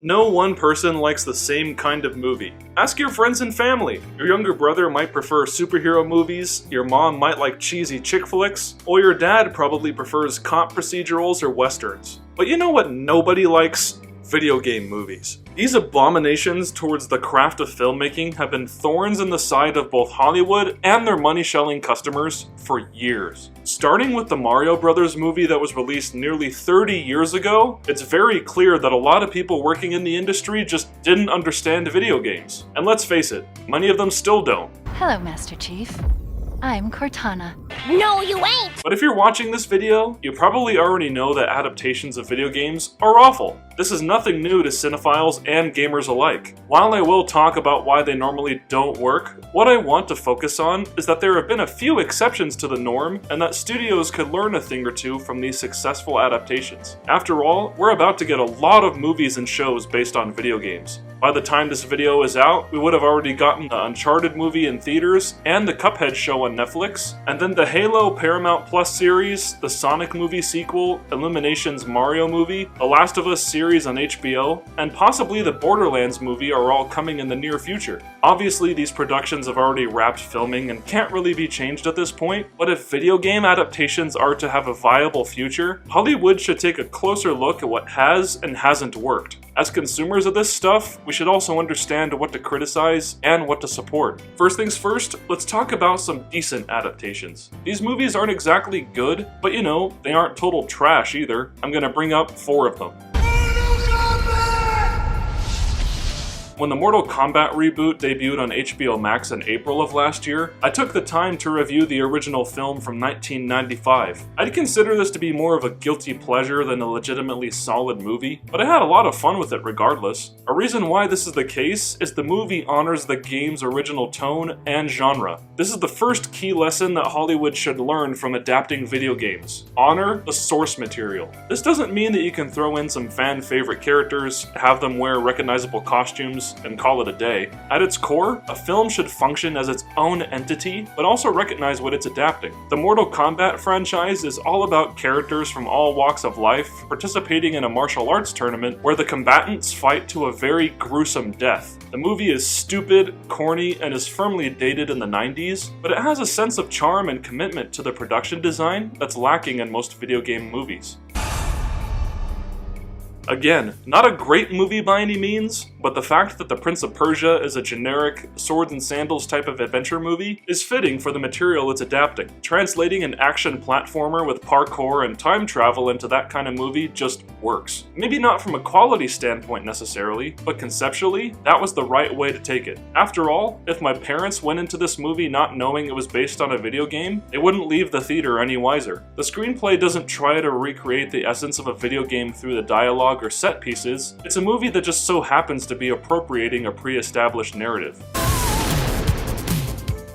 No one person likes the same kind of movie. Ask your friends and family. Your younger brother might prefer superhero movies, your mom might like cheesy chick flicks, or your dad probably prefers cop procedurals or westerns. But you know what nobody likes? Video game movies. These abominations towards the craft of filmmaking have been thorns in the side of both Hollywood and their money-shelling customers for years. Starting with the Mario Brothers movie that was released nearly 30 years ago, it's very clear that a lot of people working in the industry just didn't understand video games. And let's face it, many of them still don't. Hello, Master Chief. I'm Cortana. No, you ain't! But if you're watching this video, you probably already know that adaptations of video games are awful. This is nothing new to cinephiles and gamers alike. While I will talk about why they normally don't work, what I want to focus on is that there have been a few exceptions to the norm and that studios could learn a thing or two from these successful adaptations. After all, we're about to get a lot of movies and shows based on video games. By the time this video is out, we would have already gotten the Uncharted movie in theaters and the Cuphead show on Netflix, and then the Halo Paramount Plus series, the Sonic movie sequel, Illumination's Mario movie, The Last of Us series on HBO, and possibly the Borderlands movie are all coming in the near future. Obviously, these productions have already wrapped filming and can't really be changed at this point, but if video game adaptations are to have a viable future, Hollywood should take a closer look at what has and hasn't worked. As consumers of this stuff, we should also understand what to criticize and what to support. First things first, let's talk about some decent adaptations. These movies aren't exactly good, but you know, they aren't total trash either. I'm gonna bring up 4 of them. When the Mortal Kombat reboot debuted on HBO Max in April of last year, I took the time to review the original film from 1995. I'd consider this to be more of a guilty pleasure than a legitimately solid movie, but I had a lot of fun with it regardless. A reason why this is the case is the movie honors the game's original tone and genre. This is the first key lesson that Hollywood should learn from adapting video games. Honor the source material. This doesn't mean that you can throw in some fan favorite characters, have them wear recognizable costumes, and call it a day. At its core, a film should function as its own entity, but also recognize what it's adapting. The Mortal Kombat franchise is all about characters from all walks of life participating in a martial arts tournament where the combatants fight to a very gruesome death. The movie is stupid, corny, and is firmly dated in the 90s, but it has a sense of charm and commitment to the production design that's lacking in most video game movies. Again, not a great movie by any means, but the fact that The Prince of Persia is a generic swords and sandals type of adventure movie is fitting for the material it's adapting. Translating an action platformer with parkour and time travel into that kind of movie just works. Maybe not from a quality standpoint necessarily, but conceptually, that was the right way to take it. After all, if my parents went into this movie not knowing it was based on a video game, they wouldn't leave the theater any wiser. The screenplay doesn't try to recreate the essence of a video game through the dialogue or set pieces. It's a movie that just so happens to be appropriating a pre-established narrative.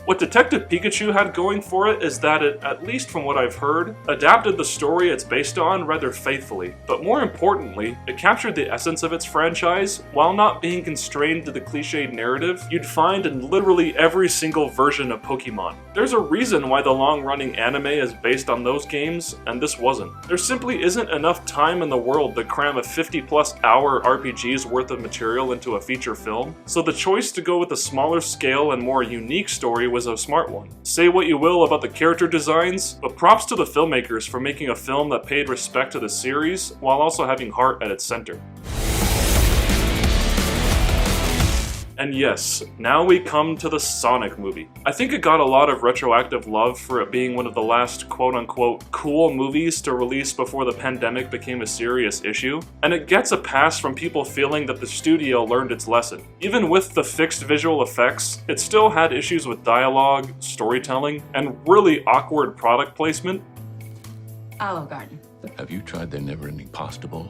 What Detective Pikachu had going for it is that it, at least from what I've heard, adapted the story it's based on rather faithfully. But more importantly, it captured the essence of its franchise while not being constrained to the cliched narrative you'd find in literally every single version of Pokemon. There's a reason why the long-running anime is based on those games, and this wasn't. There simply isn't enough time in the world to cram a 50-plus hour RPG's worth of material into a feature film, so the choice to go with a smaller scale and more unique story was a smart one. Say what you will about the character designs, but props to the filmmakers for making a film that paid respect to the series while also having heart at its center. And yes, now we come to the Sonic movie. I think it got a lot of retroactive love for it being one of the last quote-unquote cool movies to release before the pandemic became a serious issue, and it gets a pass from people feeling that the studio learned its lesson. Even with the fixed visual effects, it still had issues with dialogue, storytelling, and really awkward product placement. Olive Garden. Have you tried their never-ending pasta bowl?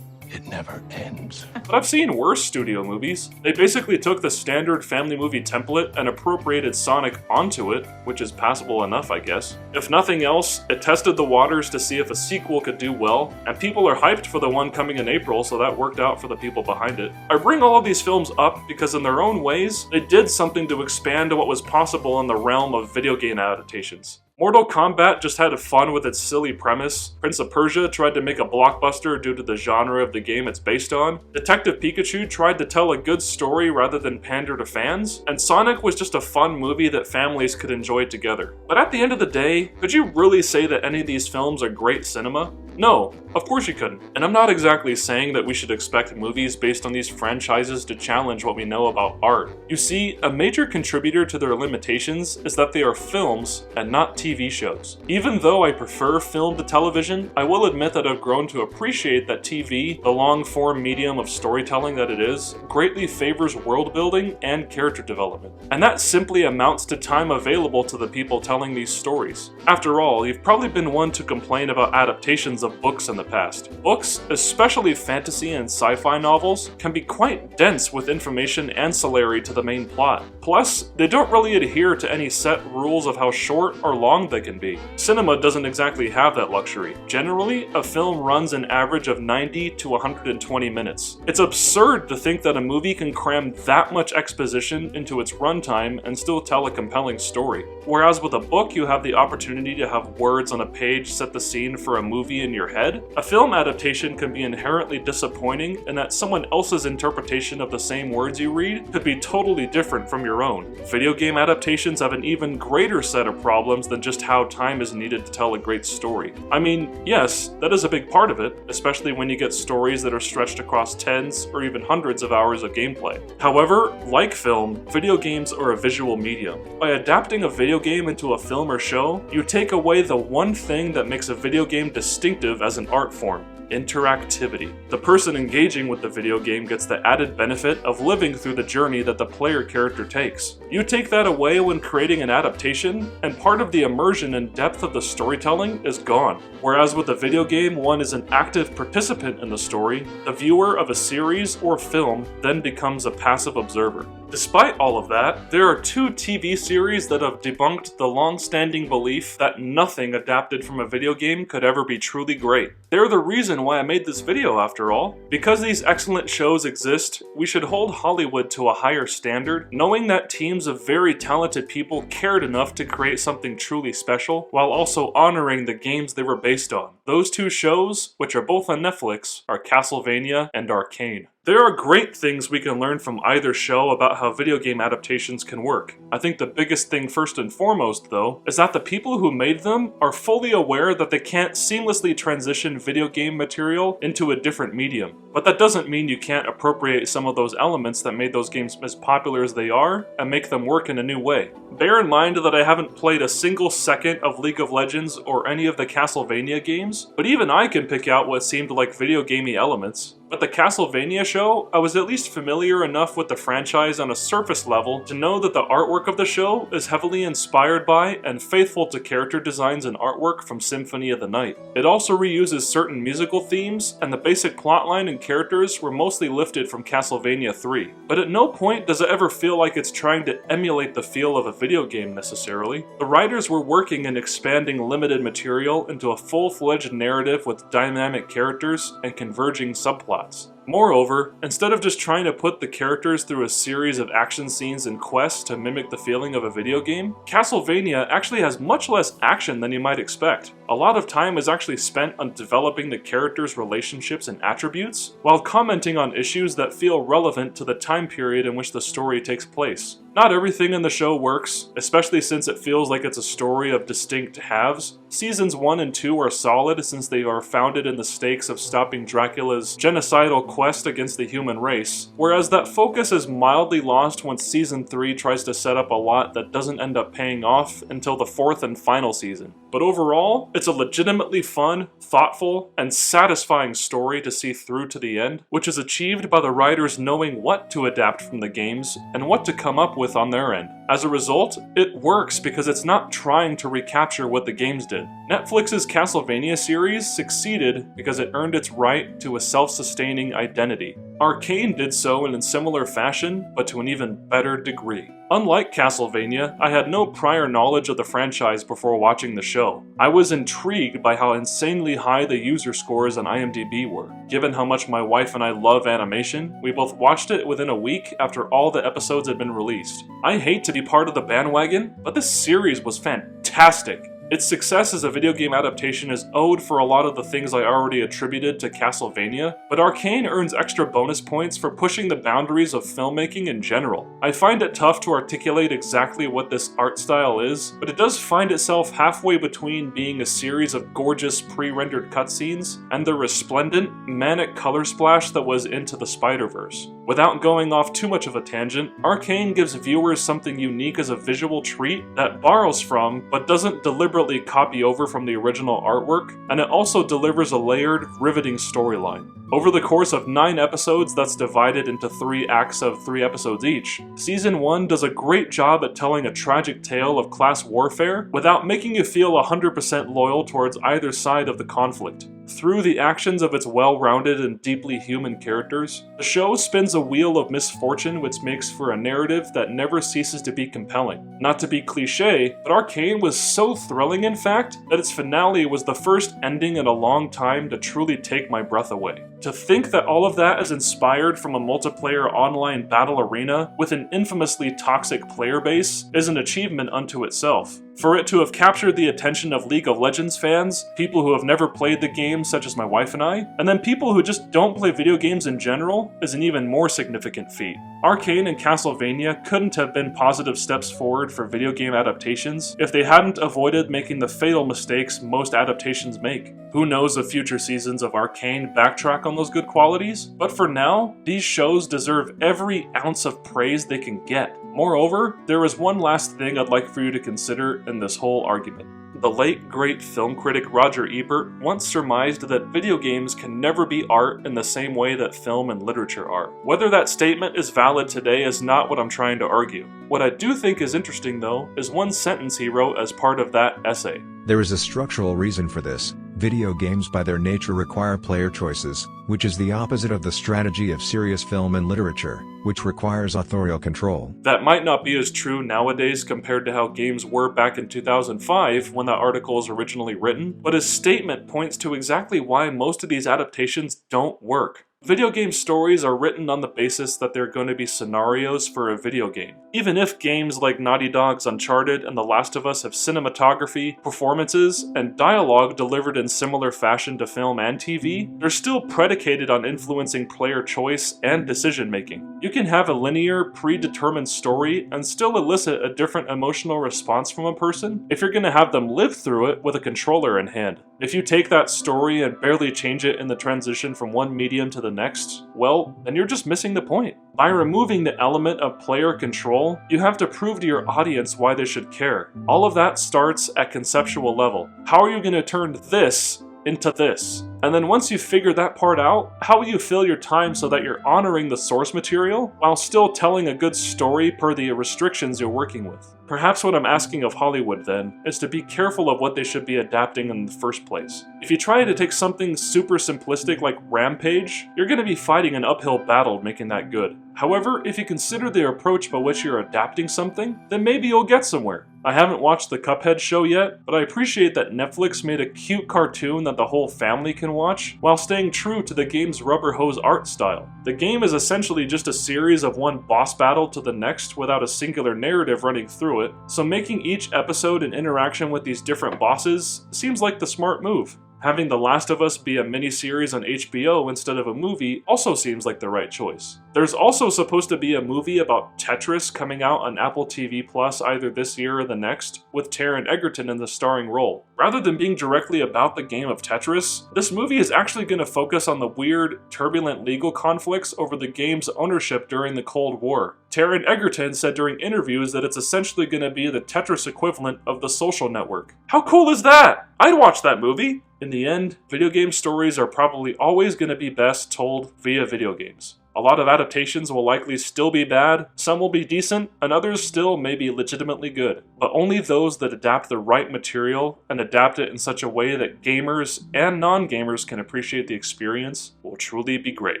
It never ends. But I've seen worse studio movies. They basically took the standard family movie template and appropriated Sonic onto it, which is passable enough, I guess. If nothing else, it tested the waters to see if a sequel could do well, and people are hyped for the one coming in April, so that worked out for the people behind it. I bring all of these films up because in their own ways, they did something to expand what was possible in the realm of video game adaptations. Mortal Kombat just had fun with its silly premise. Prince of Persia tried to make a blockbuster due to the genre of the game it's based on. Detective Pikachu tried to tell a good story rather than pander to fans. And Sonic was just a fun movie that families could enjoy together. But at the end of the day, could you really say that any of these films are great cinema? No, of course you couldn't. And I'm not exactly saying that we should expect movies based on these franchises to challenge what we know about art. You see, a major contributor to their limitations is that they are films and not TV shows. Even though I prefer film to television, I will admit that I've grown to appreciate that TV, the long-form medium of storytelling that it is, greatly favors world building and character development. And that simply amounts to time available to the people telling these stories. After all, you've probably been one to complain about adaptations of books in the past. Books, especially fantasy and sci-fi novels, can be quite dense with information ancillary to the main plot. Plus, they don't really adhere to any set rules of how short or long they can be. Cinema doesn't exactly have that luxury. Generally, a film runs an average of 90 to 120 minutes. It's absurd to think that a movie can cram that much exposition into its runtime and still tell a compelling story. Whereas with a book, you have the opportunity to have words on a page set the scene for a movie in your head. A film adaptation can be inherently disappointing in that someone else's interpretation of the same words you read could be totally different from your own. Video game adaptations have an even greater set of problems than just how time is needed to tell a great story. I mean, yes, that is a big part of it, especially when you get stories that are stretched across tens or even hundreds of hours of gameplay. However, like film, video games are a visual medium. By adapting a video game into a film or show, you take away the one thing that makes a video game distinctive as an art form: interactivity. The person engaging with the video game gets the added benefit of living through the journey that the player character takes. You take that away when creating an adaptation, and part of the immersion and depth of the storytelling is gone. Whereas with a video game, one is an active participant in the story, the viewer of a series or film then becomes a passive observer. Despite all of that, there are two TV series that have debunked the long-standing belief that nothing adapted from a video game could ever be truly great. They're the reason why I made this video, after all. Because these excellent shows exist, we should hold Hollywood to a higher standard, knowing that teams of very talented people cared enough to create something truly special, while also honoring the games they were based on. Those two shows, which are both on Netflix, are Castlevania and Arcane. There are great things we can learn from either show about how video game adaptations can work. I think the biggest thing first and foremost, though, is that the people who made them are fully aware that they can't seamlessly transition video game material into a different medium. But that doesn't mean you can't appropriate some of those elements that made those games as popular as they are and make them work in a new way. Bear in mind that I haven't played a single second of League of Legends or any of the Castlevania games, but even I can pick out what seemed like video gamey elements. But the Castlevania show, I was at least familiar enough with the franchise on a surface level to know that the artwork of the show is heavily inspired by and faithful to character designs and artwork from Symphony of the Night. It also reuses certain musical themes, and the basic plotline and characters were mostly lifted from Castlevania 3. But at no point does it ever feel like it's trying to emulate the feel of a video game necessarily. The writers were working in expanding limited material into a full-fledged narrative with dynamic characters and converging subplots. Moreover, instead of just trying to put the characters through a series of action scenes and quests to mimic the feeling of a video game, Castlevania actually has much less action than you might expect. A lot of time is actually spent on developing the characters' relationships and attributes, while commenting on issues that feel relevant to the time period in which the story takes place. Not everything in the show works, especially since it feels like it's a story of distinct halves. Seasons 1 and 2 are solid since they are founded in the stakes of stopping Dracula's genocidal quest against the human race, whereas that focus is mildly lost once Season 3 tries to set up a lot that doesn't end up paying off until the fourth and final season. But overall, it's a legitimately fun, thoughtful, and satisfying story to see through to the end, which is achieved by the writers knowing what to adapt from the games and what to come up with on their end. As a result, it works because it's not trying to recapture what the games did. Netflix's Castlevania series succeeded because it earned its right to a self-sustaining identity. Arcane did so in a similar fashion, but to an even better degree. Unlike Castlevania, I had no prior knowledge of the franchise before watching the show. I was intrigued by how insanely high the user scores on IMDb were. Given how much my wife and I love animation, we both watched it within a week after all the episodes had been released. I hate to be part of the bandwagon, but this series was fantastic. Its success as a video game adaptation is owed for a lot of the things I already attributed to Castlevania, but Arcane earns extra bonus points for pushing the boundaries of filmmaking in general. I find it tough to articulate exactly what this art style is, but it does find itself halfway between being a series of gorgeous pre-rendered cutscenes and the resplendent, manic color splash that was Into the Spider-Verse. Without going off too much of a tangent, Arcane gives viewers something unique as a visual treat that borrows from, but doesn't deliberately copy over from the original artwork, and it also delivers a layered, riveting storyline. Over the course of 9 episodes that's divided into 3 acts of 3 episodes each, Season 1 does a great job at telling a tragic tale of class warfare without making you feel 100% loyal towards either side of the conflict. Through the actions of its well-rounded and deeply human characters, the show spins a wheel of misfortune which makes for a narrative that never ceases to be compelling. Not to be cliche, but Arcane was so thrilling in fact that its finale was the first ending in a long time to truly take my breath away. To think that all of that is inspired from a multiplayer online battle arena with an infamously toxic player base is an achievement unto itself. For it to have captured the attention of League of Legends fans, people who have never played the game such as my wife and I, and then people who just don't play video games in general is an even more significant feat. Arcane and Castlevania couldn't have been positive steps forward for video game adaptations if they hadn't avoided making the fatal mistakes most adaptations make. Who knows if future seasons of Arcane backtrack on those good qualities? But for now, these shows deserve every ounce of praise they can get. Moreover, there is one last thing I'd like for you to consider in this whole argument. The late, great film critic Roger Ebert once surmised that video games can never be art in the same way that film and literature are. Whether that statement is valid today is not what I'm trying to argue. What I do think is interesting, though, is one sentence he wrote as part of that essay. There is a structural reason for this. Video games by their nature require player choices, which is the opposite of the strategy of serious film and literature, which requires authorial control. That might not be as true nowadays compared to how games were back in 2005 when that article was originally written, but his statement points to exactly why most of these adaptations don't work. Video game stories are written on the basis that they're going to be scenarios for a video game. Even if games like Naughty Dog's Uncharted and The Last of Us have cinematography, performances, and dialogue delivered in similar fashion to film and TV, they're still predicated on influencing player choice and decision making. You can have a linear, predetermined story and still elicit a different emotional response from a person if you're going to have them live through it with a controller in hand. If you take that story and barely change it in the transition from one medium to the next, well, then you're just missing the point. By removing the element of player control, you have to prove to your audience why they should care. All of that starts at conceptual level. How are you going to turn this into this? And then once you figure that part out, how will you fill your time so that you're honoring the source material while still telling a good story per the restrictions you're working with? Perhaps what I'm asking of Hollywood then is to be careful of what they should be adapting in the first place. If you try to take something super simplistic like Rampage, you're going to be fighting an uphill battle making that good. However, if you consider the approach by which you're adapting something, then maybe you'll get somewhere. I haven't watched the Cuphead show yet, but I appreciate that Netflix made a cute cartoon that the whole family can watch, while staying true to the game's rubber hose art style. The game is essentially just a series of one boss battle to the next without a singular narrative running through it, so making each episode an interaction with these different bosses seems like the smart move. Having The Last of Us be a miniseries on HBO instead of a movie also seems like the right choice. There's also supposed to be a movie about Tetris coming out on Apple TV Plus either this year or the next, with Taron Egerton in the starring role. Rather than being directly about the game of Tetris, this movie is actually going to focus on the weird, turbulent legal conflicts over the game's ownership during the Cold War. Taron Egerton said during interviews that it's essentially going to be the Tetris equivalent of The Social Network. How cool is that? I'd watch that movie! In the end, video game stories are probably always going to be best told via video games. A lot of adaptations will likely still be bad, some will be decent, and others still may be legitimately good. But only those that adapt the right material and adapt it in such a way that gamers and non-gamers can appreciate the experience will truly be great.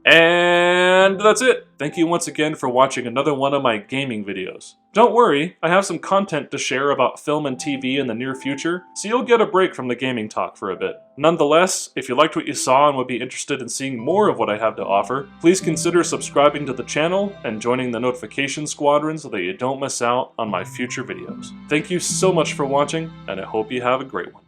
And that's it! Thank you once again for watching another one of my gaming videos. Don't worry, I have some content to share about film and TV in the near future, so you'll get a break from the gaming talk for a bit. Nonetheless, if you liked what you saw and would be interested in seeing more of what I have to offer, please consider subscribing to the channel and joining the notification squadron so that you don't miss out on my future videos. Thank you so much for watching, and I hope you have a great one.